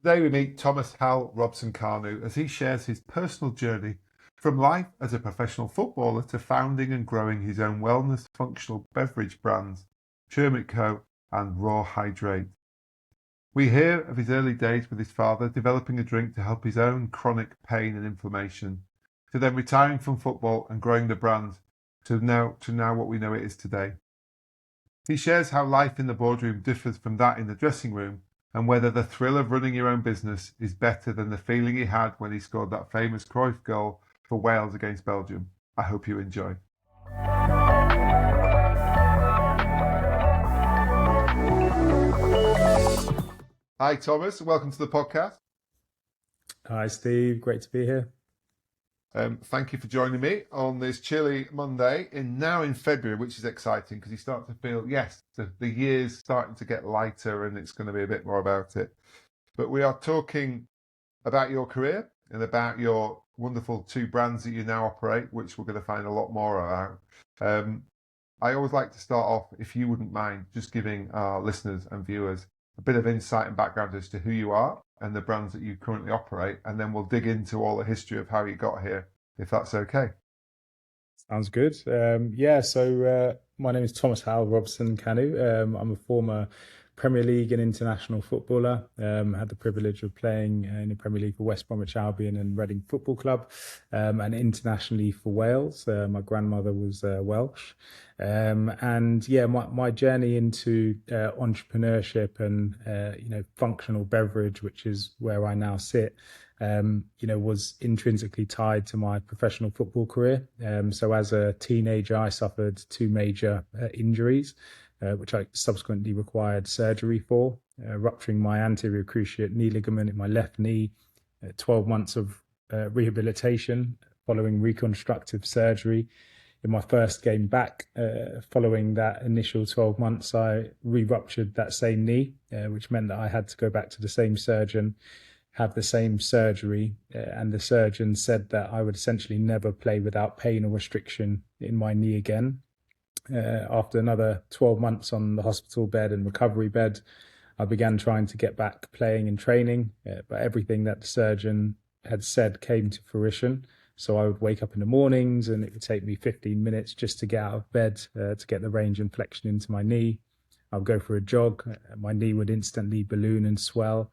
Today we meet Thomas Hal Robson-Kanu as he shares his personal journey from life as a professional footballer to founding and growing his own wellness functional beverage brands, Turmeric Co and Raw Hydrate. We hear of his early days with his father developing a drink to help his own chronic pain and inflammation, to then retiring from football and growing the brand to now what we know it is today. He shares how life in the boardroom differs from that in the dressing room, and whether the thrill of running your own business is better than the feeling he had when he scored that famous Cruyff goal for Wales against Belgium. I hope you enjoy. Hi, Thomas. Welcome to the podcast. Hi, Steve. Great to be here. Thank you for joining me on this chilly Monday in February, which is exciting because you start to feel, yes, the year's starting to get lighter and it's going to be a bit more about it. But we are talking about your career and about your wonderful two brands that you now operate, which we're going to find a lot more about. I always like to start off, if you wouldn't mind, just giving our listeners and viewers a bit of insight and background as to who you are and the brands that you currently operate, and then we'll dig into all the history of how you got here, if that's okay. Sounds good. My name is Thomas Hal Robson-Kanu. I'm a former Premier League and international footballer. Had the privilege of playing in the Premier League for West Bromwich Albion and Reading Football Club, and internationally for Wales. My grandmother was Welsh. My journey into entrepreneurship and functional beverage, which is where I now sit, was intrinsically tied to my professional football career. So as a teenager, I suffered two major injuries, which I subsequently required surgery for, rupturing my anterior cruciate knee ligament in my left knee, 12 months of rehabilitation following reconstructive surgery. In my first game back, following that initial 12 months, I re-ruptured that same knee, which meant that I had to go back to the same surgeon, have the same surgery, and the surgeon said that I would essentially never play without pain or restriction in my knee again. After another 12 months on the hospital bed and recovery bed, I began trying to get back playing and training, but everything that the surgeon had said came to fruition. So I would wake up in the mornings and it would take me 15 minutes just to get out of bed, to get the range and flexion into my knee. I would go for a jog, my knee would instantly balloon and swell.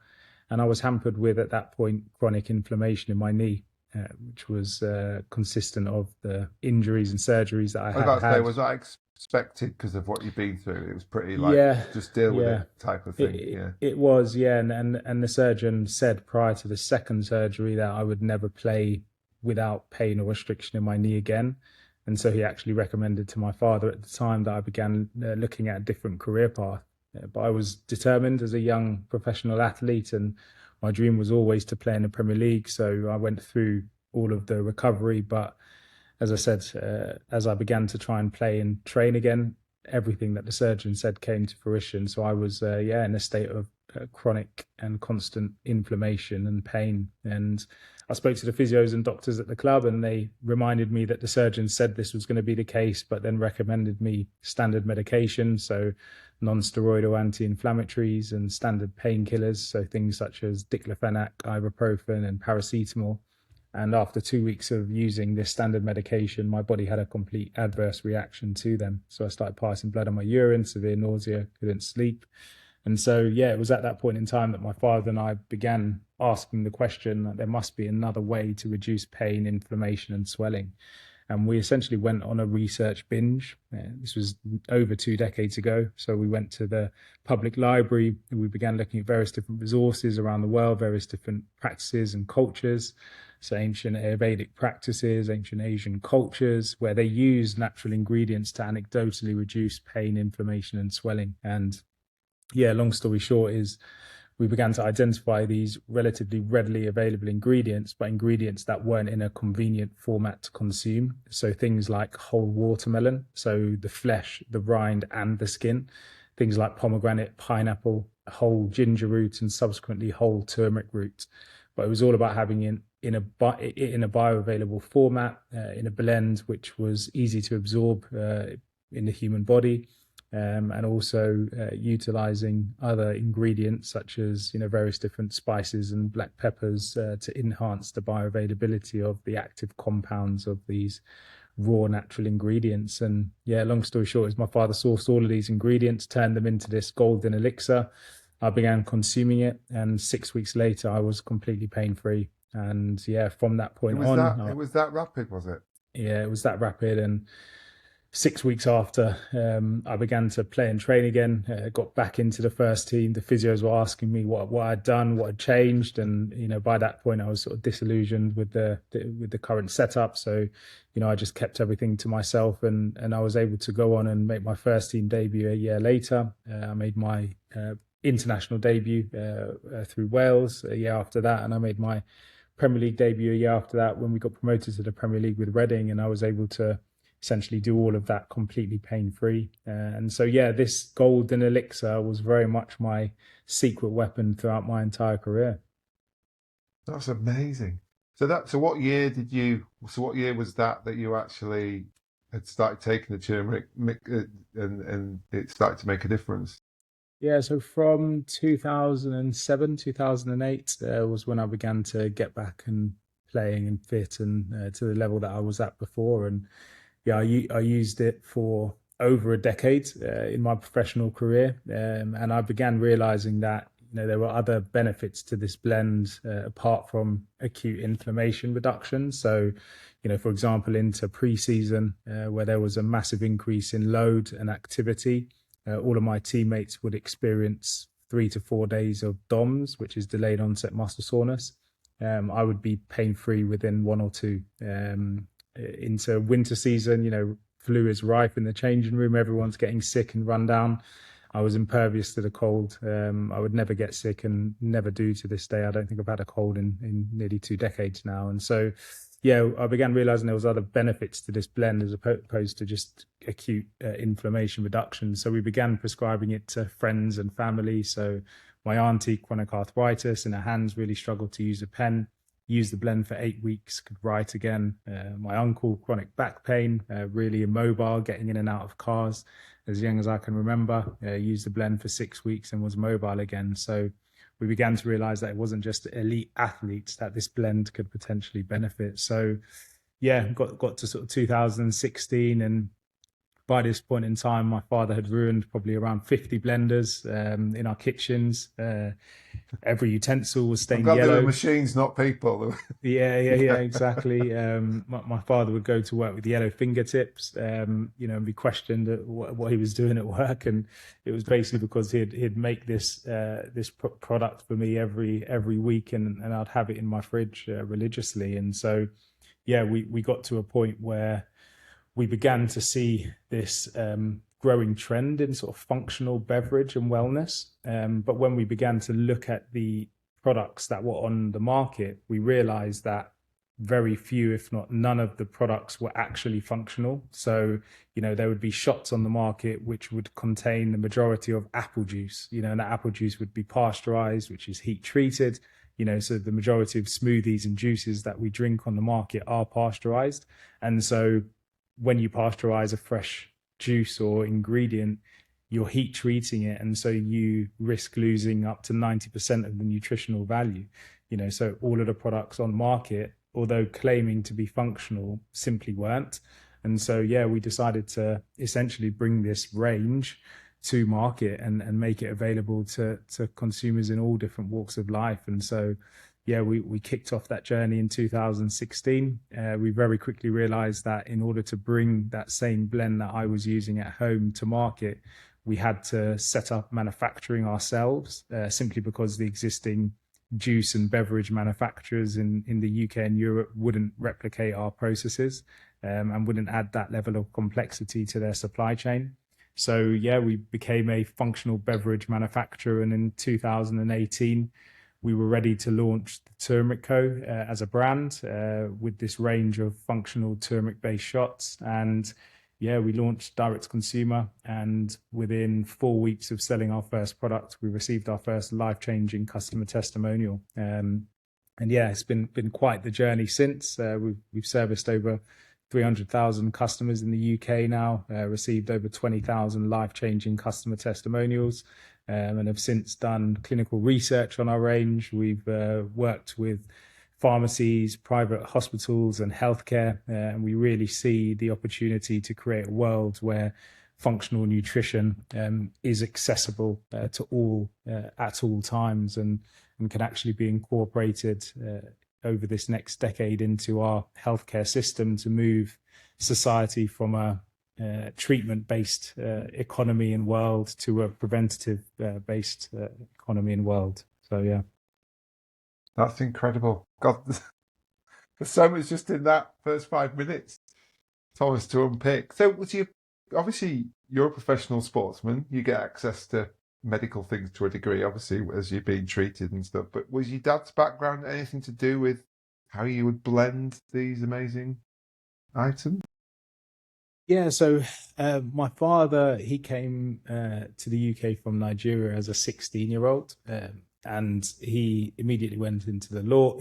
And I was hampered with, at that point, chronic inflammation in my knee, which was consistent of the injuries and surgeries that I had had. Was that expected because of what you've been through? It was pretty just deal with it type of thing. It was, and the surgeon said prior to the second surgery that I would never play without pain or restriction in my knee again. And so he actually recommended to my father at the time that I began looking at a different career path. But I was determined as a young professional athlete, and my dream was always to play in the Premier League. So I went through all of the recovery. But as I said, as I began to try and play and train again, everything that the surgeon said came to fruition. So I was, in a state of chronic and constant inflammation and pain. And I spoke to the physios and doctors at the club, and they reminded me that the surgeon said this was going to be the case, but then recommended me standard medication. So non-steroidal anti-inflammatories and standard painkillers. So things such as diclofenac, ibuprofen and paracetamol. And after 2 weeks of using this standard medication, my body had a complete adverse reaction to them. So I started passing blood on my urine, severe nausea, couldn't sleep. And so, it was at that point in time that my father and I began asking the question that there must be another way to reduce pain, inflammation and swelling. And we essentially went on a research binge. This was over 2 decades ago. So we went to the public library and we began looking at various different resources around the world, various different practices and cultures. So ancient Ayurvedic practices, ancient Asian cultures, where they use natural ingredients to anecdotally reduce pain, inflammation and swelling. And long story short is we began to identify these relatively readily available ingredients, but ingredients that weren't in a convenient format to consume. So things like whole watermelon, so the flesh, the rind and the skin. Things like pomegranate, pineapple, whole ginger root and subsequently whole turmeric root. But it was all about having it in a bioavailable format, in a blend which was easy to absorb in the human body, and also utilizing other ingredients such as various different spices and black peppers to enhance the bioavailability of the active compounds of these raw natural ingredients. And yeah, long story short is my father sourced all of these ingredients, turned them into this golden elixir. I began consuming it, and 6 weeks later I was completely pain-free. And yeah, from that point on, it was that rapid, was it? Yeah, it was that rapid. And 6 weeks after, I began to play and train again. Got back into the first team. The physios were asking me what I'd done, what had changed, and by that point I was sort of disillusioned with the current setup. So, I just kept everything to myself, and I was able to go on and make my first team debut a year later. I made my international debut through Wales a year after that, and I made my Premier League debut a year after that when we got promoted to the Premier League with Reading, and I was able to essentially do all of that completely pain-free. And so, yeah, this golden elixir was very much my secret weapon throughout my entire career. That's amazing. So what year was that you actually had started taking the turmeric and it started to make a difference? Yeah, so from 2007, 2008 was when I began to get back and playing and fit and to the level that I was at before. And yeah, I used it for over a decade in my professional career, and I began realizing that there were other benefits to this blend apart from acute inflammation reduction. So, for example, into pre-season where there was a massive increase in load and activity, all of my teammates would experience 3 to 4 days of DOMS, which is delayed onset muscle soreness. I would be pain-free within 1 or 2. Into winter season, flu is rife in the changing room. Everyone's getting sick and run down. I was impervious to the cold. I would never get sick and never do to this day. I don't think I've had a cold in nearly 2 decades now. And so, yeah, I began realizing there was other benefits to this blend as opposed to just acute inflammation reduction. So we began prescribing it to friends and family. So my auntie, chronic arthritis in her hands, really struggled to use a pen. Used the blend for 8 weeks, could write again. My uncle, chronic back pain, really immobile, getting in and out of cars as young as I can remember. Used the blend for 6 weeks and was mobile again. So we began to realize that it wasn't just elite athletes that this blend could potentially benefit. So yeah, got to sort of 2016, and by this point in time, my father had ruined probably around 50 blenders in our kitchens. Every utensil was stained yellow. There were machines, not people. Yeah, exactly. My father would go to work with yellow fingertips, and be questioned at what he was doing at work, and it was basically because he'd make this product for me every week, and I'd have it in my fridge religiously. And so, yeah, we got to a point where we began to see this growing trend in sort of functional beverage and wellness. But when we began to look at the products that were on the market, we realized that very few, if not none of the products were actually functional. So, there would be shots on the market which would contain the majority of apple juice, and that apple juice would be pasteurized, which is heat treated. So the majority of smoothies and juices that we drink on the market are pasteurized. And so when you pasteurize a fresh juice or ingredient, you're heat treating it, and so you risk losing up to 90% of the nutritional value. So all of the products on market, although claiming to be functional, simply weren't. And so, yeah, we decided to essentially bring this range to market and make it available to consumers in all different walks of life. And so, yeah, we kicked off that journey in 2016. We very quickly realized that in order to bring that same blend that I was using at home to market, we had to set up manufacturing ourselves, simply because the existing juice and beverage manufacturers in the UK and Europe wouldn't replicate our processes and wouldn't add that level of complexity to their supply chain. So, yeah, we became a functional beverage manufacturer, and in 2018, we were ready to launch the Turmeric Co. As a brand with this range of functional turmeric-based shots. And yeah, we launched direct to consumer, and within 4 weeks of selling our first product, we received our first life-changing customer testimonial. And yeah, it's been quite the journey since. We've serviced over 300,000 customers in the UK now, received over 20,000 life-changing customer testimonials, and have since done clinical research on our range. We've worked with pharmacies, private hospitals and healthcare, and we really see the opportunity to create a world where functional nutrition is accessible to all at all times, and can actually be incorporated over this next decade into our healthcare system to move society from a treatment-based economy and world to a preventative-based economy and world. So, yeah. That's incredible. God, there's so much just in that first 5 minutes, Thomas, to unpick. So obviously you're a professional sportsman. You get access to medical things to a degree, obviously, as you're being treated and stuff. But was your dad's background anything to do with how you would blend these amazing items? Yeah, so my father, he came to the UK from Nigeria as a 16-year-old, and he immediately went into law,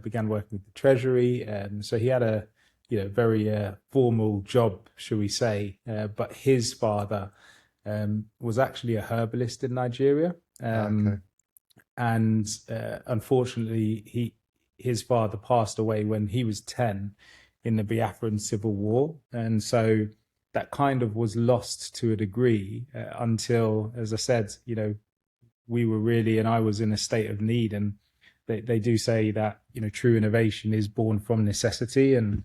began working with the Treasury. So he had a very formal job, shall we say. But his father was actually a herbalist in Nigeria, Okay. and unfortunately, his father passed away when he was 10 in the Biafran Civil War, and so that kind of was lost to a degree until, as I said, we were really, and I was in a state of need, and they do say that true innovation is born from necessity, and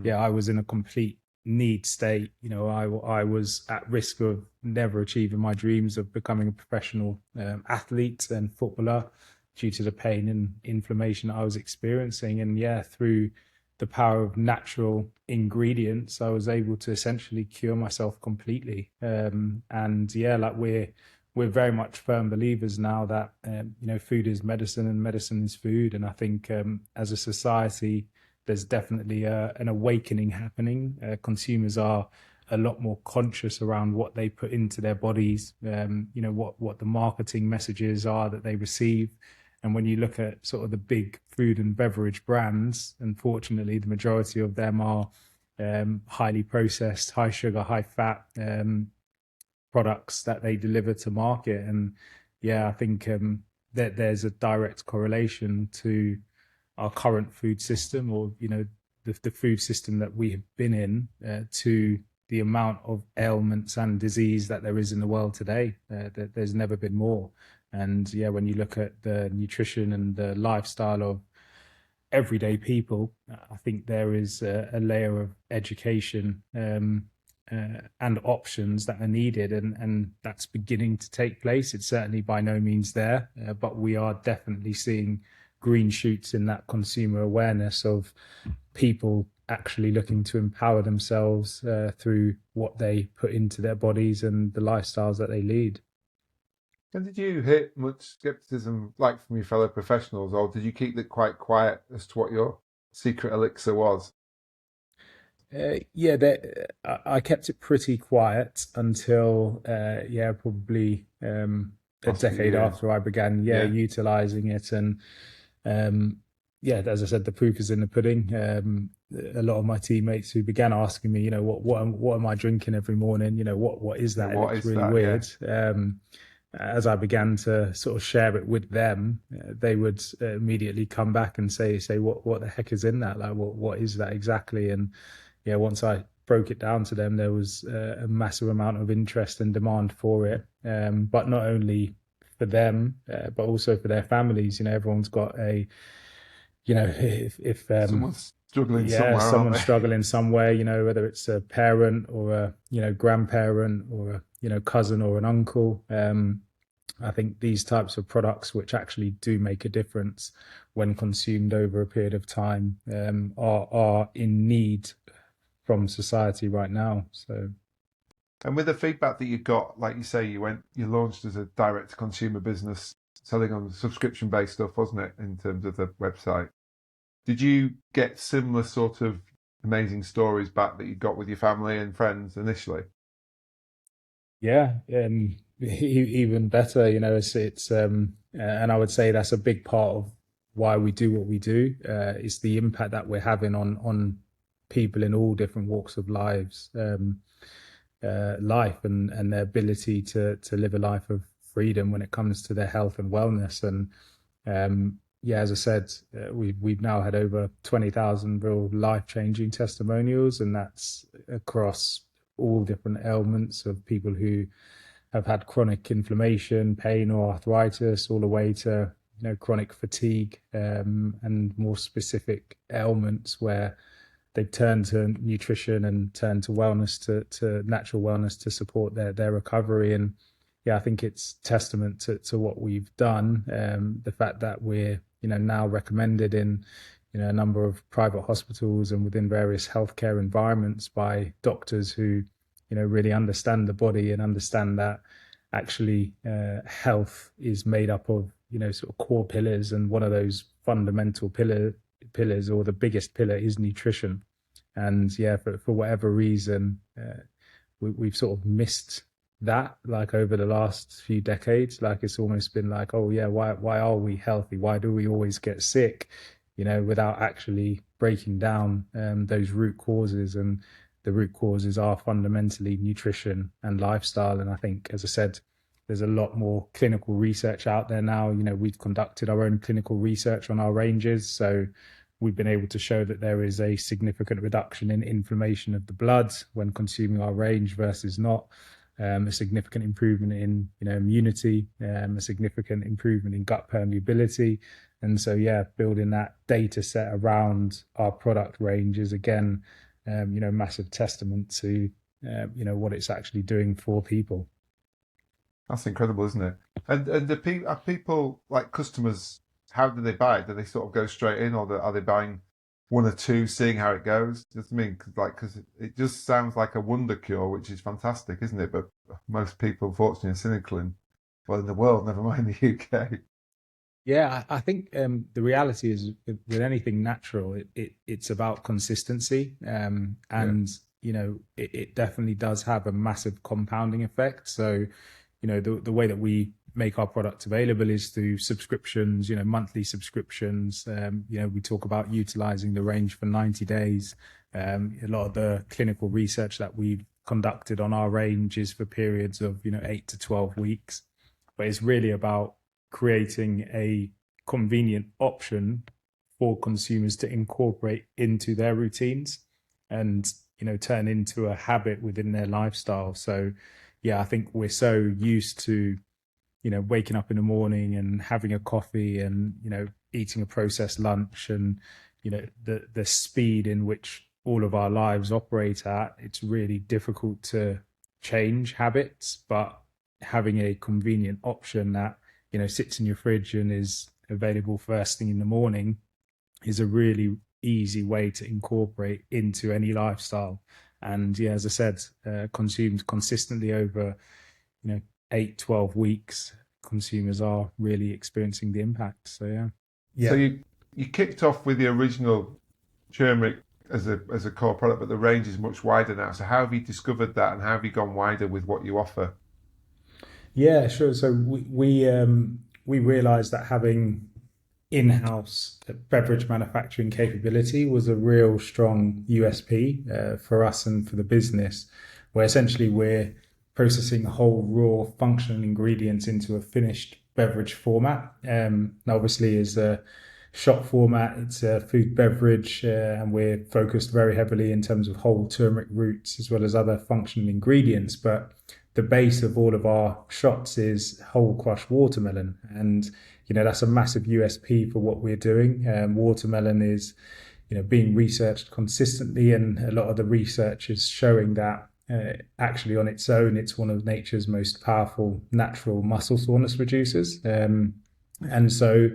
I was in a complete need state. I was at risk of never achieving my dreams of becoming a professional athlete and footballer due to the pain and inflammation I was experiencing. And through the power of natural ingredients, I was able to essentially cure myself completely. We're very much firm believers now that food is medicine and medicine is food. And I think as a society, there's definitely an awakening happening. Consumers are a lot more conscious around what they put into their bodies, what the marketing messages are that they receive. And when you look at sort of the big food and beverage brands, unfortunately, the majority of them are highly processed, high sugar, high fat products that they deliver to market. And I think that there's a direct correlation to our current food system, or the food system that we have been in, to the amount of ailments and disease that there is in the world today. There's never been more. And when you look at the nutrition and the lifestyle of everyday people, I think there is a layer of education and options that are needed, and that's beginning to take place. It's certainly by no means there, but we are definitely seeing green shoots in that consumer awareness of people actually looking to empower themselves through what they put into their bodies and the lifestyles that they lead. And did you hit much skepticism, like from your fellow professionals, or did you keep it quite quiet as to what your secret elixir was? I kept it pretty quiet until probably a decade after I began utilizing it. And as I said, the proof is in the pudding. A lot of my teammates who began asking me, what am I drinking every morning? What is that? It's really weird. As I began to sort of share it with them, they would immediately come back and say, what the heck is in that? Like, what is that exactly? And once I broke it down to them, there was a massive amount of interest and demand for it. But not only for them, but also for their families. Everyone's got a, if someone's struggling somewhere, someone's struggling somewhere, whether it's a parent or a grandparent or a cousin or an uncle. I think these types of products, which actually do make a difference when consumed over a period of time, are in need from society right now. So, and with the feedback that you got, like you say, you launched as a direct to consumer business, selling on subscription based stuff, wasn't it, in terms of the website? Did you get similar sort of amazing stories back that you got with your family and friends initially? Even better, it's and I would say that's a big part of why we do what we do. Is the impact that we're having on people in all different walks of life and their ability to live a life of freedom when it comes to their health and wellness. And yeah, as I said, we've now had over 20,000 real life-changing testimonials, and that's across all different ailments of people who have had chronic inflammation, pain, or arthritis, all the way to chronic fatigue, and more specific ailments where they've turned to nutrition and turned to wellness, to natural wellness to support their recovery. And yeah, I think it's testament to what we've done. The fact that we're now recommended in a number of private hospitals and within various healthcare environments by doctors who really understand the body and understand that actually health is made up of sort of core pillars, and one of those fundamental pillars, or the biggest pillar, is nutrition. And yeah, for whatever reason, we've sort of missed that, like, over the last few decades. Like, it's almost been like, oh yeah, why are we healthy? Why do we always get sick? Without actually breaking down those root causes. And the root causes are fundamentally nutrition and lifestyle. And I think, as I said, there's a lot more clinical research out there now. We've conducted our own clinical research on our ranges. So we've been able to show that there is a significant reduction in inflammation of the blood when consuming our range versus not. A significant improvement in immunity, a significant improvement in gut permeability. And so yeah, building that data set around our product range is again massive testament to what it's actually doing for people. That's incredible, isn't it? And are people, like customers, how do they buy it? Do they sort of go straight in, or are they buying one or two, seeing how it goes? Just because it just sounds like a wonder cure, which is fantastic, isn't it? But most people, unfortunately, are cynical in the world, never mind the UK. Yeah, I think the reality is with anything natural, it's about consistency, and it definitely does have a massive compounding effect. So the way that we make our product available is through subscriptions, monthly subscriptions. We talk about utilizing the range for 90 days. A lot of the clinical research that we've conducted on our range is for periods of 8 to 12 weeks. But it's really about creating a convenient option for consumers to incorporate into their routines and turn into a habit within their lifestyle. So yeah, I think we're so used to waking up in the morning and having a coffee and eating a processed lunch, and the speed in which all of our lives operate at, it's really difficult to change habits. But having a convenient option that sits in your fridge and is available first thing in the morning is a really easy way to incorporate into any lifestyle. And yeah, as I said, consumed consistently over 8-12 weeks, consumers are really experiencing the impact. So yeah. So you kicked off with the original turmeric as a core product, but the range is much wider now. So how have you discovered that, and how have you gone wider with what you offer? Yeah, sure. So we realized that having in-house beverage manufacturing capability was a real strong USP for us and for the business, where essentially we're processing whole raw functional ingredients into a finished beverage format. Now, obviously, as a shop format, it's a food beverage, and we're focused very heavily in terms of whole turmeric roots as well as other functional ingredients. But the base of all of our shots is whole crushed watermelon, and that's a massive USP for what we're doing. Watermelon is being researched consistently, and a lot of the research is showing that actually on its own, it's one of nature's most powerful natural muscle soreness reducers. And so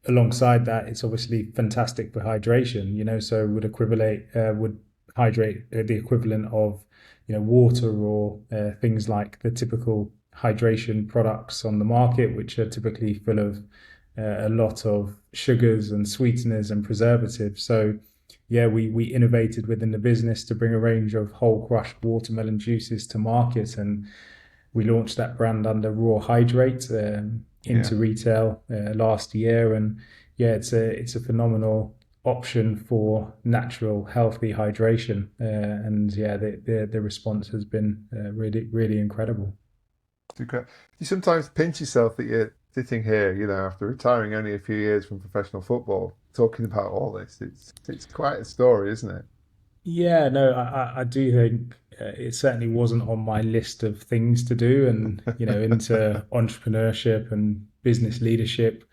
alongside that, it's obviously fantastic for hydration, so would hydrate the equivalent of water, or things like the typical hydration products on the market, which are typically full of a lot of sugars and sweeteners and preservatives. So yeah, we innovated within the business to bring a range of whole crushed watermelon juices to market, and we launched that brand under Raw Hydrate into retail last year. And yeah, it's a phenomenal option for natural, healthy hydration. And yeah, the response has been really incredible. You sometimes pinch yourself that you're sitting here, after retiring only a few years from professional football, talking about all this. It's quite a story, isn't it? Yeah, no, I do think it certainly wasn't on my list of things to do, and into entrepreneurship and business leadership,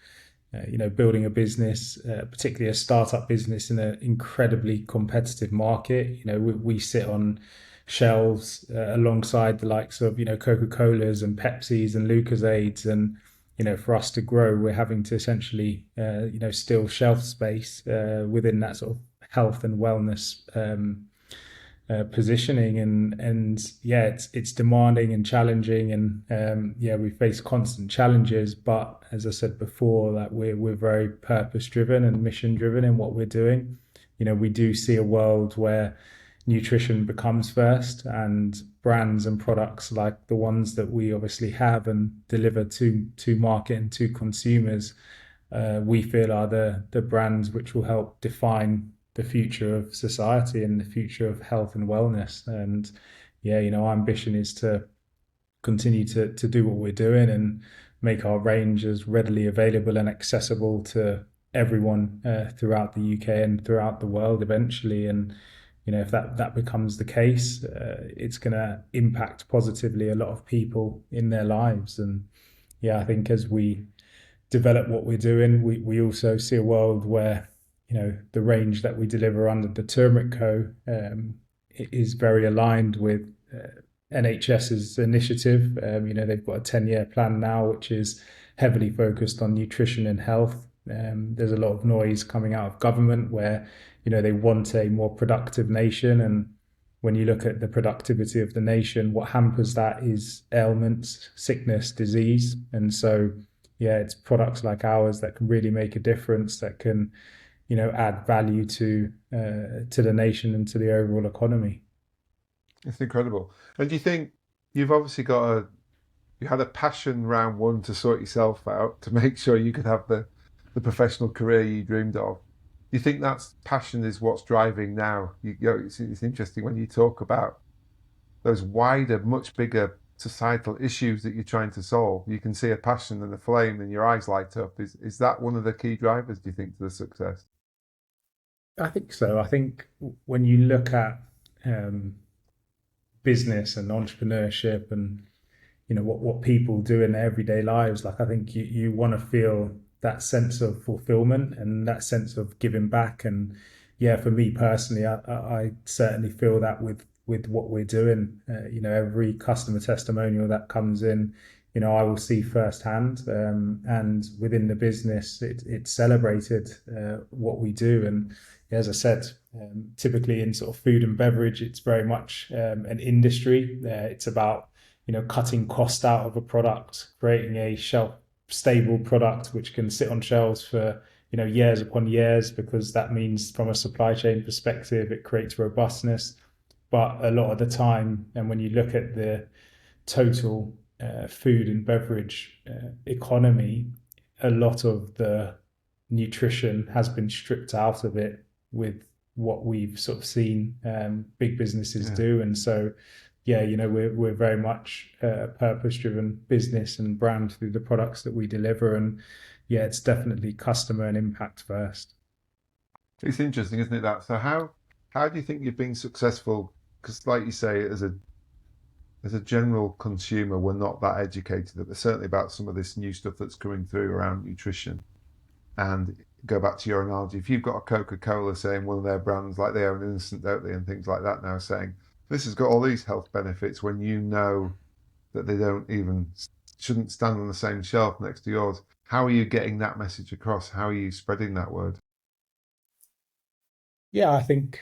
building a business, particularly a startup business in an incredibly competitive market. We sit on shelves alongside the likes of Coca-Colas and Pepsis and Lucozades, and for us to grow, we're having to essentially steal shelf space within that sort of health and wellness positioning, and yeah, it's demanding and challenging, and yeah, we face constant challenges. But as I said before, that we're very purpose driven and mission driven in what we're doing. We do see a world where nutrition becomes first, and brands and products like the ones that we obviously have and deliver to market and to consumers, we feel are the brands which will help define the future of society and the future of health and wellness. And yeah, our ambition is to continue to do what we're doing and make our range as readily available and accessible to everyone throughout the UK and throughout the world eventually. And if that becomes the case, it's going to impact positively a lot of people in their lives. And yeah, I think as we develop what we're doing, we also see a world where the range that we deliver under the Turmeric Co. Is very aligned with NHS's initiative. They've got a 10-year plan now, which is heavily focused on nutrition and health. There's a lot of noise coming out of government where they want a more productive nation, and when you look at the productivity of the nation, what hampers that is ailments, sickness, disease. And so yeah, it's products like ours that can really make a difference, that can add value to the nation and to the overall economy. It's incredible. And do you think you've obviously you had a passion round one to sort yourself out to make sure you could have the professional career you dreamed of? Do you think that's passion is what's driving now? It's interesting when you talk about those wider, much bigger societal issues that you're trying to solve. You can see a passion and a flame, and your eyes light up. Is that one of the key drivers, do you think, to the success? I think so. I think when you look at business and entrepreneurship and what people do in their everyday lives, like I think you want to feel that sense of fulfillment and that sense of giving back. And yeah, for me personally, I certainly feel that with what we're doing. Every customer testimonial that comes in, I will see firsthand, and within the business, it's celebrated what we do. And as I said, typically in sort of food and beverage, it's very much an industry. It's about cutting cost out of a product, creating a shelf stable product which can sit on shelves for years upon years, because that means from a supply chain perspective it creates robustness. But a lot of the time, and when you look at the total food and beverage economy, a lot of the nutrition has been stripped out of it with what we've sort of seen big businesses do. And so yeah, we're very much a purpose-driven business and brand through the products that we deliver. And yeah, it's definitely customer and impact first. It's interesting, isn't it, that? So how do you think you've been successful? Because like you say, as a general consumer, we're not that educated, but certainly about some of this new stuff that's coming through around nutrition. And go back to your analogy, if you've got a Coca-Cola saying one of their brands, like they own Innocent, don't they, and things like that now, saying this has got all these health benefits, when you know that they shouldn't stand on the same shelf next to yours. How are you getting that message across? How are you spreading that word? Yeah, I think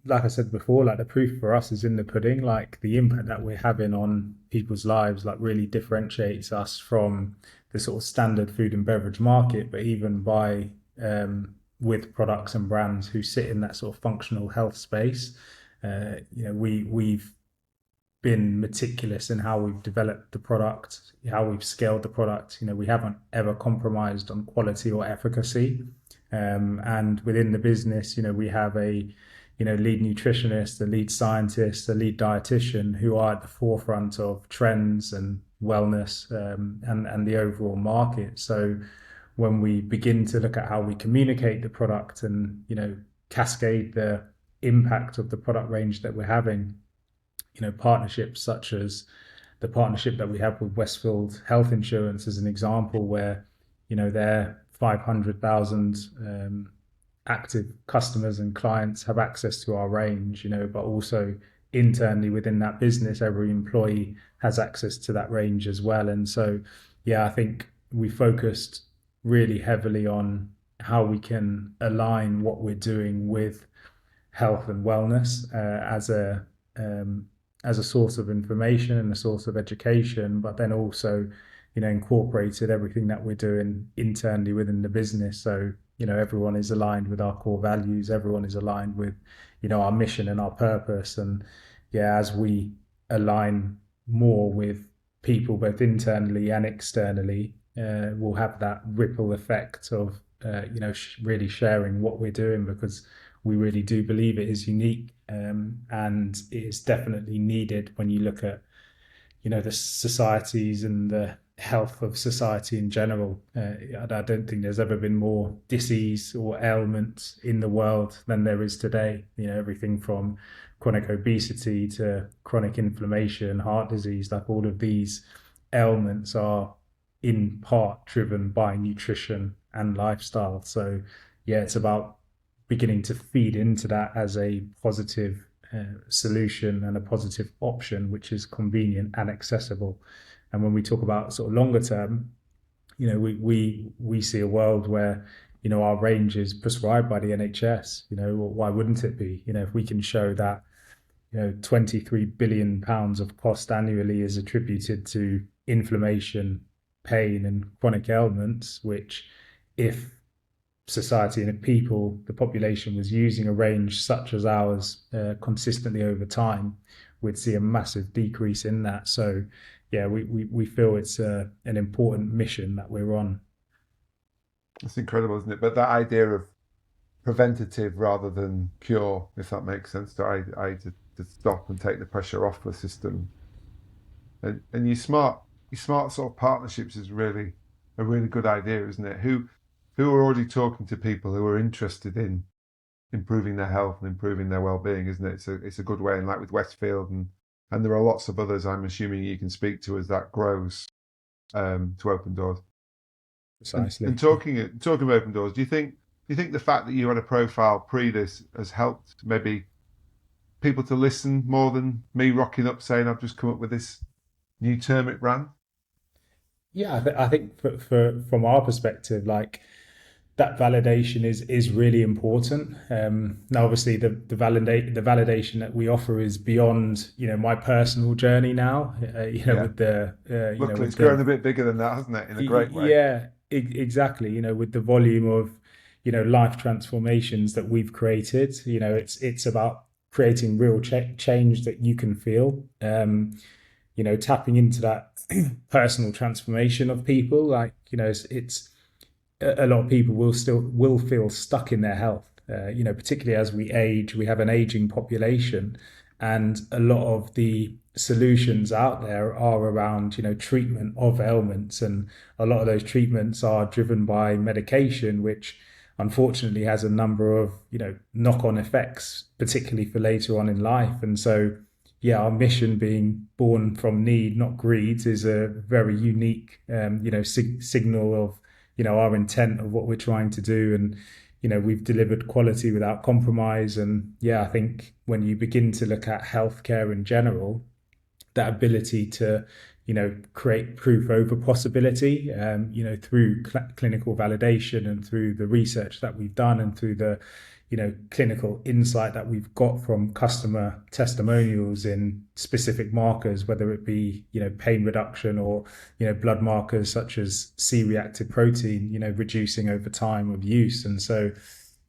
like I said before, like the proof for us is in the pudding. Like the impact that we're having on people's lives, like really differentiates us from the sort of standard food and beverage market, but even by with products and brands who sit in that sort of functional health space. We've been meticulous in how we've developed the product, how we've scaled the product. We haven't ever compromised on quality or efficacy. And within the business, we have a lead nutritionist, a lead scientist, a lead dietitian who are at the forefront of trends and wellness, and the overall market. So when we begin to look at how we communicate the product and cascade the impact of the product range that we're having, partnerships such as the partnership that we have with Westfield Health Insurance as an example, where their 500,000 active customers and clients have access to our range, but also internally within that business, every employee has access to that range as well. And so, I think we focused really heavily on how we can align what we're doing with health and wellness as a source of information and a source of education, but then also incorporated everything that we're doing internally within the business. So everyone is aligned with our core values, everyone is aligned with our mission and our purpose. And as we align more with people both internally and externally, we'll have that ripple effect of really sharing what we're doing, because we really do believe it is unique, and it is definitely needed when you look at the societies and the health of society in general. I don't think there's ever been more disease or ailments in the world than there is today. Everything from chronic obesity to chronic inflammation, heart disease, like all of these ailments are in part driven by nutrition and lifestyle. So it's about beginning to feed into that as a positive solution and a positive option, which is convenient and accessible. And when we talk about sort of longer term, we see a world where our range is prescribed by the NHS. Why wouldn't it be? If we can show that 23 billion pounds of cost annually is attributed to inflammation, pain, and chronic ailments, which if society and the population was using a range such as ours consistently over time, we'd see a massive decrease in that. So we feel it's an important mission that we're on. It's incredible, isn't it? But that idea of preventative rather than cure, if that makes sense, to stop and take the pressure off the system. And your smart sort of partnerships is really a really good idea, isn't it? Who are already talking to people who are interested in improving their health and improving their well-being, isn't it? It's a good way. And like with Westfield and there are lots of others I'm assuming you can speak to as that grows, to open doors. Precisely. And talking of open doors, do you think the fact that you had a profile pre this has helped maybe people to listen more than me rocking up saying I've just come up with this new turmeric brand? Yeah, I think from our perspective, like, that validation is really important. Now, obviously, the validation that we offer is beyond my personal journey now. With the luckily it's grown a bit bigger than that, hasn't it? In a great way. Yeah, exactly. With the volume of life transformations that we've created, it's about creating real change that you can feel. Tapping into that personal transformation of people, like it's a lot of people will feel stuck in their health, particularly as we age. We have an aging population, and a lot of the solutions out there are around treatment of ailments, and a lot of those treatments are driven by medication, which unfortunately has a number of knock-on effects, particularly for later on in life. And so our mission, being born from need, not greed, is a very unique signal of our intent of what we're trying to do. And we've delivered quality without compromise. And I think when you begin to look at healthcare in general, that ability to create proof over possibility, through clinical validation and through the research that we've done and through the clinical insight that we've got from customer testimonials in specific markers, whether it be pain reduction or blood markers such as C-reactive protein reducing over time of use. And so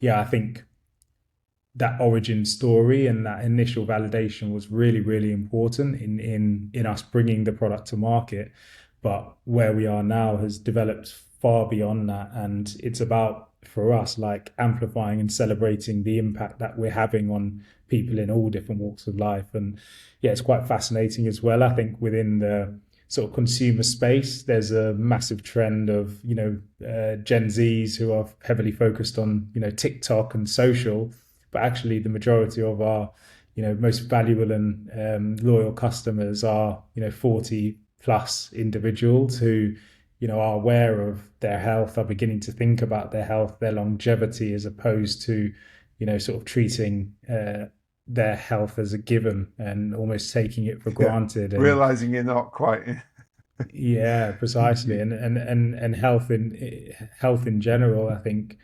I think that origin story and that initial validation was really, really important in us bringing the product to market. But where we are now has developed far beyond that, and it's about for us, like amplifying and celebrating the impact that we're having on people in all different walks of life. And yeah, it's quite fascinating as well. I think within the sort of consumer space, there's a massive trend of, Gen Zs who are heavily focused on, TikTok and social, but actually the majority of our, most valuable and loyal customers are, 40 plus individuals who, are aware of their health, are beginning to think about their health, their longevity, as opposed to, sort of treating their health as a given and almost taking it for granted. And realizing you're not quite. yeah, precisely. And health in general, I think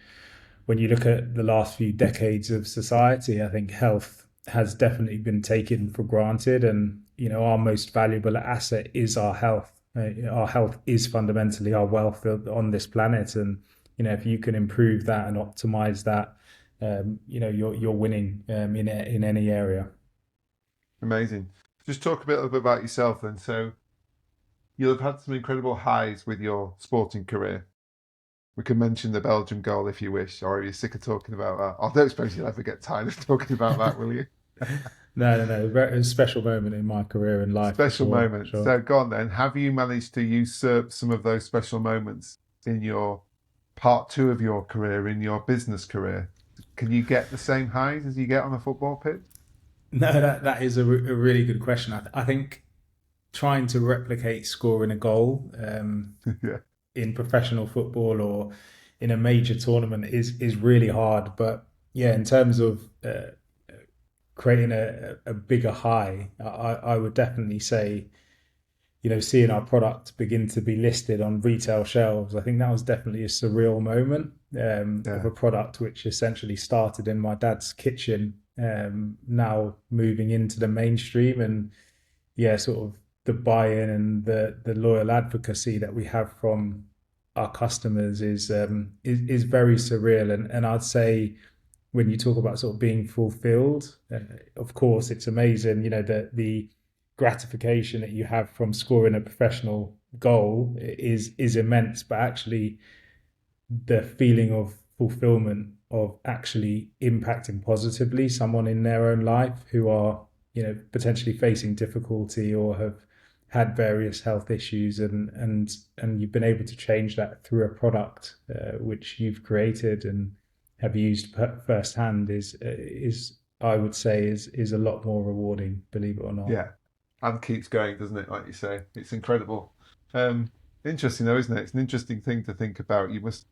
when you look at the last few decades of society, I think health has definitely been taken for granted. And, our most valuable asset is our health. Our health is fundamentally our wealth on this planet. And, if you can improve that and optimize that, you're winning in any area. Amazing. Just talk a little bit about yourself then. So you'll have had some incredible highs with your sporting career. We can mention the Belgium goal if you wish, or are you sick of talking about that? I don't suppose you'll ever get tired of talking about that, will you? No. Very special moment in my career and life. Special moment. Sure. So go on then. Have you managed to usurp some of those special moments in your part two of your career, in your business career? Can you get the same highs as you get on a football pitch? No, that is a really good question. I think trying to replicate scoring a goal Yeah. in professional football or in a major tournament is really hard. But yeah, in terms of creating a bigger high, I would definitely say, seeing our product begin to be listed on retail shelves, I think that was definitely a surreal moment of a product which essentially started in my dad's kitchen, now moving into the mainstream. And yeah, sort of the buy-in and the loyal advocacy that we have from our customers is very surreal. And I'd say when you talk about sort of being fulfilled, of course it's amazing, the gratification that you have from scoring a professional goal is immense, but actually the feeling of fulfillment of actually impacting positively someone in their own life who are, potentially facing difficulty or have had various health issues, and you've been able to change that through a product which you've created and have used firsthand is I would say is a lot more rewarding, believe it or not. Yeah. And keeps going, doesn't it? Like you say, it's incredible. Interesting though, isn't it? It's an interesting thing to think about. You must,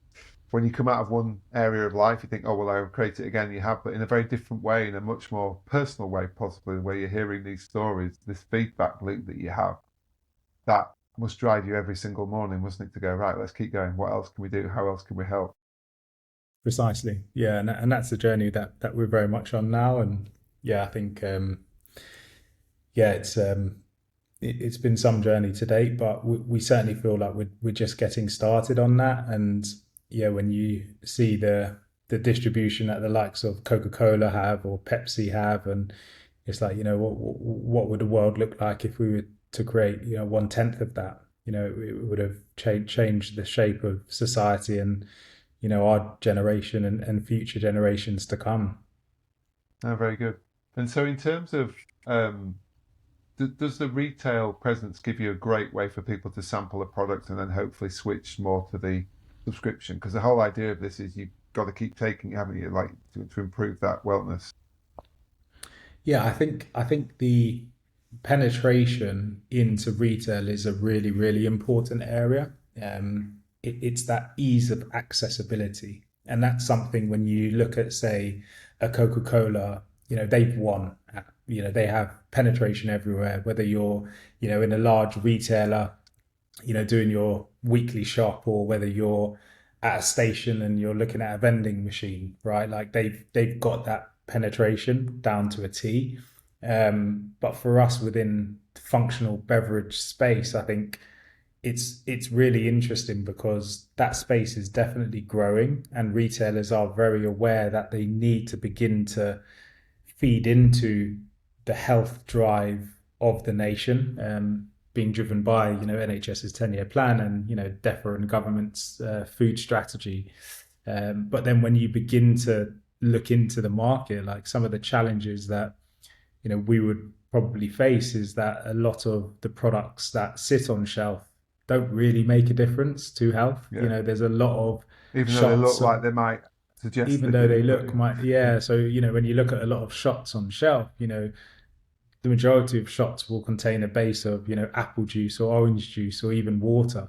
when you come out of one area of life, you think, oh, well, I'll create it again. You have, but in a very different way, in a much more personal way, possibly, where you're hearing these stories, this feedback loop that you have, that must drive you every single morning, mustn't it? To go, right, let's keep going. What else can we do? How else can we help? Precisely. Yeah. And that's the journey that we're very much on now. And yeah, I think, yeah, it's been some journey to date, but we certainly feel like we're just getting started on that. And yeah, when you see the distribution that the likes of Coca-Cola have or Pepsi have, and it's like, what would the world look like if we were to create, 1/10 of that? It would have changed the shape of society and, our generation and future generations to come. Oh, very good. And so, in terms of, does the retail presence give you a great way for people to sample a product and then hopefully switch more to the subscription? Because the whole idea of this is you've got to keep taking it, haven't you, like to improve that wellness. Yeah, I think the penetration into retail is a really, really important area. It's that ease of accessibility. And that's something when you look at, say, a Coca-Cola, they've won. They have penetration everywhere, whether you're, in a large retailer, doing your weekly shop, or whether you're at a station and you're looking at a vending machine, right? Like they've got that penetration down to a T. But for us within functional beverage space, I think it's really interesting because that space is definitely growing, and retailers are very aware that they need to begin to feed into the health drive of the nation, being driven by NHS's 10-year plan and DEFRA and government's food strategy. But then when you begin to look into the market, like some of the challenges that we would probably face is that a lot of the products that sit on shelf don't really make a difference to health. Yeah. There's a lot of Even though they look shots like they might suggest even they though do, they but look might yeah. So when you look at a lot of shots on shelf, the majority of shots will contain a base of apple juice or orange juice or even water,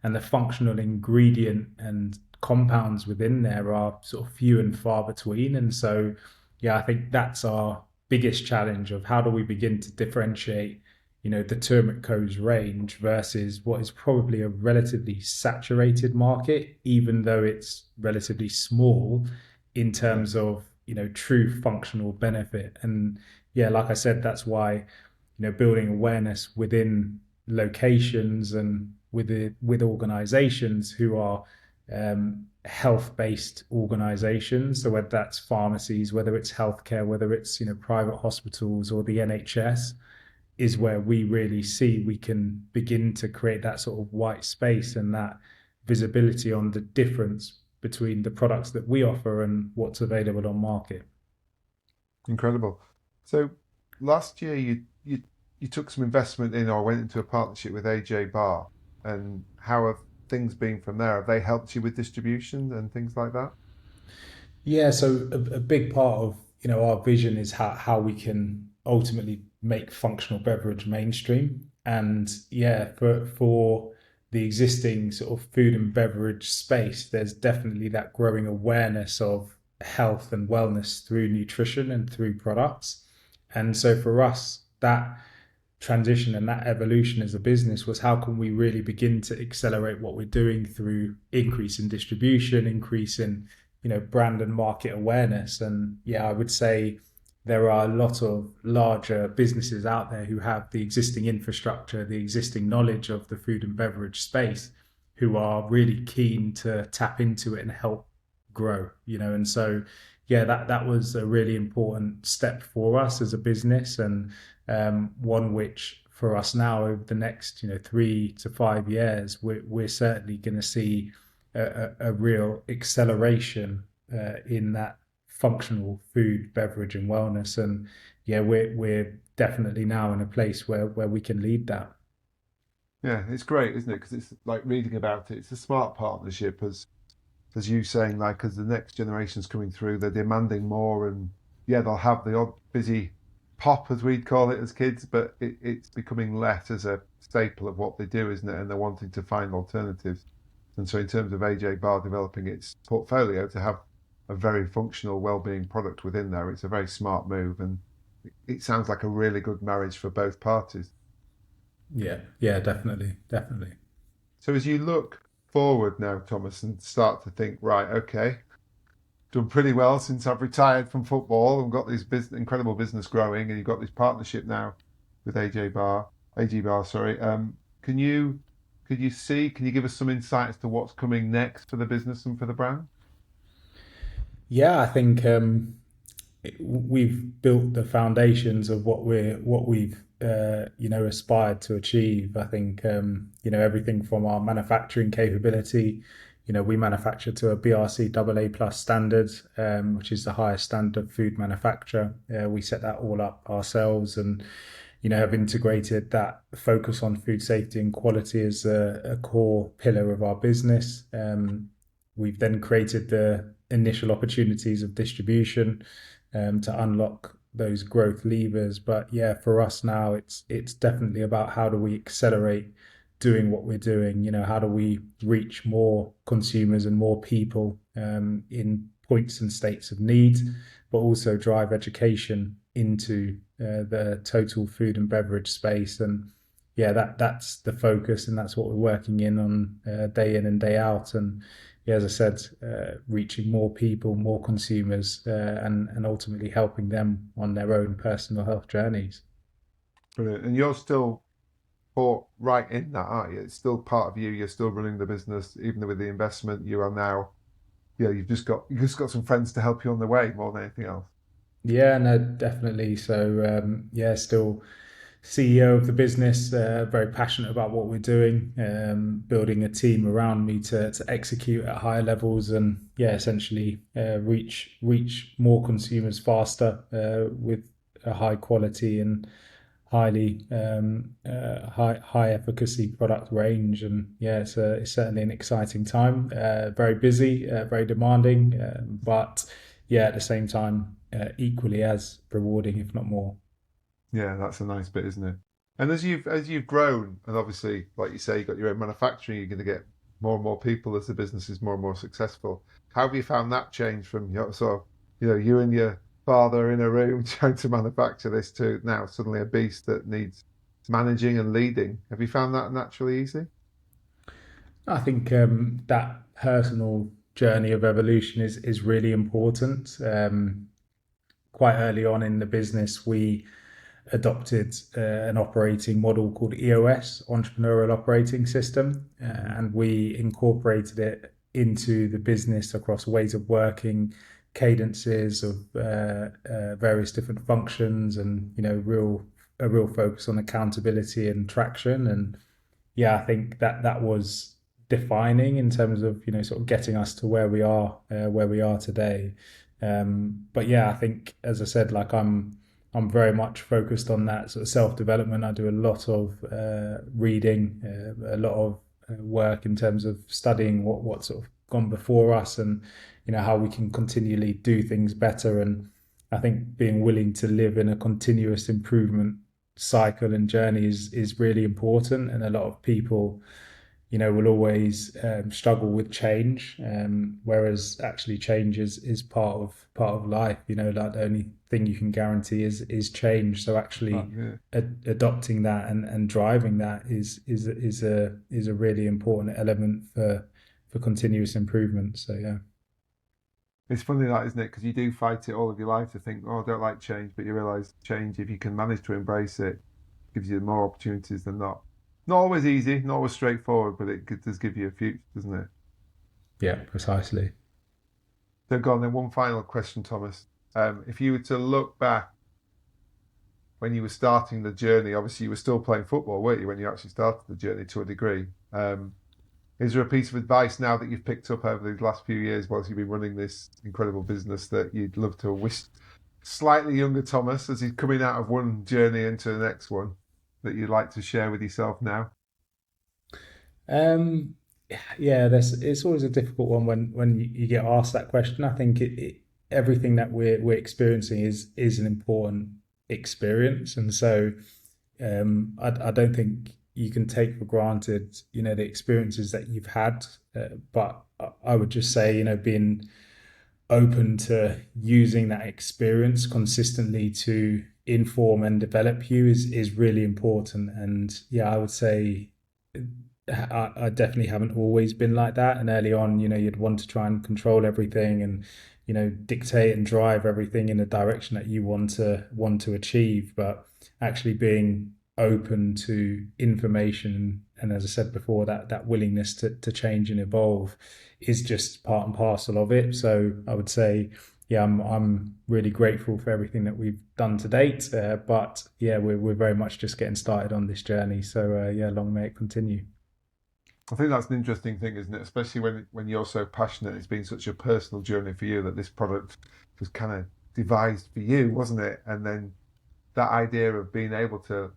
and the functional ingredient and compounds within there are sort of few and far between. And so I think that's our biggest challenge of how do we begin to differentiate the Turmeric Co's range versus what is probably a relatively saturated market, even though it's relatively small in yeah, terms of true functional benefit. And like I said, that's why building awareness within locations and with organizations who are health-based organizations. So whether that's pharmacies, whether it's healthcare, whether it's private hospitals or the NHS, is where we really see we can begin to create that sort of white space and that visibility on the difference between the products that we offer and what's available on market. incredible. So last year you took some investment in or went into a partnership with AJ Bar, and how have things been from there? Have they helped you with distribution and things like that? Yeah, so a big part of our vision is how we can ultimately make functional beverage mainstream. And for the existing sort of food and beverage space, there's definitely that growing awareness of health and wellness through nutrition and through products. And so for us, that transition and that evolution as a business was how can we really begin to accelerate what we're doing through increase in distribution, increase in brand and market awareness. And I would say there are a lot of larger businesses out there who have the existing infrastructure, the existing knowledge of the food and beverage space, who are really keen to tap into it and help grow. And so that was a really important step for us as a business, and one which for us now over the next 3 to 5 years we're certainly going to see a real acceleration in that functional food, beverage, and wellness. And we're definitely now in a place where we can lead that. Yeah, it's great, isn't it? Because it's like reading about it. It's a smart partnership, as you saying, like as the next generation's coming through, they're demanding more, and yeah, they'll have the odd busy pop, as we'd call it as kids, but it's becoming less as a staple of what they do, isn't it? And they're wanting to find alternatives. And so, in terms of AJ Bar developing its portfolio to have a very functional well-being product within there, it's a very smart move, and it sounds like a really good marriage for both parties. Yeah, definitely. So, as you look forward now, Thomas, and start to think, right, okay, done pretty well since I've retired from football and got this incredible business growing, and you've got this partnership now with AG Bar, sorry. Can you can you give us some insight as to what's coming next for the business and for the brand? I think we've built the foundations of what we've aspired to achieve. I think everything from our manufacturing capability. We manufacture to a BRC AA plus standard, which is the highest standard of food manufacture. We set that all up ourselves, and have integrated that focus on food safety and quality as a core pillar of our business. We've then created the initial opportunities of distribution to unlock those growth levers. But for us now, it's definitely about how do we accelerate doing what we're doing. How do we reach more consumers and more people in points and states of need, but also drive education into the total food and beverage space. And that's the focus, and that's what we're working on day in and day out. And as I said, reaching more people, more consumers, and ultimately helping them on their own personal health journeys. Brilliant. And you're still caught right in that, aren't you? It's still part of you. You're still running the business, even with the investment. You are now, you've just got some friends to help you on the way more than anything else. Yeah, no, definitely. So CEO of the business, very passionate about what we're doing, building a team around me to execute at higher levels and essentially reach more consumers faster with a high quality and highly high efficacy product range. And it's certainly an exciting time. Very busy, very demanding, but at the same time equally as rewarding, if not more. Yeah, that's a nice bit, isn't it? And as you've grown, and obviously, like you say, you've got your own manufacturing, you're going to get more and more people as the business is more and more successful. How have you found that change from you and your father in a room trying to manufacture this to now suddenly a beast that needs managing and leading? Have you found that naturally easy? I think that personal journey of evolution is really important. Quite early on in the business, we adopted an operating model called EOS, Entrepreneurial Operating System, and we incorporated it into the business across ways of working, cadences of various different functions, and a real focus on accountability and traction. And I think that was defining in terms of sort of getting us to where we are today. But I think, as I said, like I'm very much focused on that sort of self-development. I do a lot of reading, a lot of work in terms of studying what's sort of gone before us, and how we can continually do things better. And I think being willing to live in a continuous improvement cycle and journey is really important. And a lot of people will always struggle with change, whereas actually change is part of life. Like the only thing you can guarantee is change. So actually adopting that and driving that is a really important element for continuous improvement. So It's funny that, isn't it? Because you do fight it all of your life to think, oh, I don't like change, but you realise change, if you can manage to embrace it, gives you more opportunities than not. Not always easy, not always straightforward, but it does give you a future, doesn't it? Yeah, precisely. So go on then, one final question, Thomas. If you were to look back when you were starting the journey, obviously you were still playing football, weren't you, when you actually started the journey to a degree? Is there a piece of advice now that you've picked up over these last few years whilst you've been running this incredible business that you'd love to wish slightly younger Thomas, as he's coming out of one journey into the next one, that you'd like to share with yourself now? It's always a difficult one when you get asked that question. I think everything that we're experiencing is an important experience, and so I don't think you can take for granted the experiences that you've had. But I would just say being open to using that experience consistently to inform and develop you is really important. And I would say I definitely haven't always been like that. And early on, you'd want to try and control everything and, dictate and drive everything in the direction that you want to achieve. But actually being open to information and as I said before, that willingness to change and evolve is just part and parcel of it. So I would say, I'm really grateful for everything that we've done to date. But we're very much just getting started on this journey. So long may it continue. I think that's an interesting thing, isn't it? Especially when you're so passionate. It's been such a personal journey for you that this product was kind of devised for you, wasn't it? And then that idea of being able to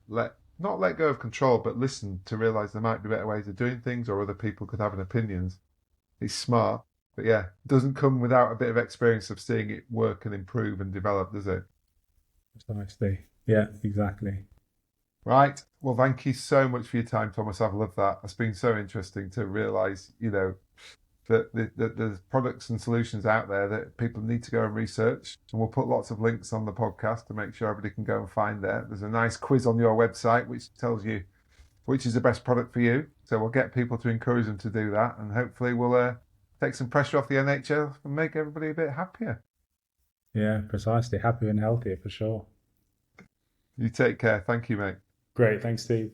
not let go of control, but listen to realise there might be better ways of doing things, or other people could have an opinions. It's smart, but it doesn't come without a bit of experience of seeing it work and improve and develop, does it? Precisely. Yeah, exactly. Right. Well, thank you so much for your time, Thomas. I've loved that. It's been so interesting to realise, that there's products and solutions out there that people need to go and research. And we'll put lots of links on the podcast to make sure everybody can go and find there. There's a nice quiz on your website which tells you which is the best product for you. So we'll get people to encourage them to do that. And hopefully we'll take some pressure off the NHL and make everybody a bit happier. Yeah, precisely. Happier and healthier for sure. You take care. Thank you, mate. Great. Thanks, Steve.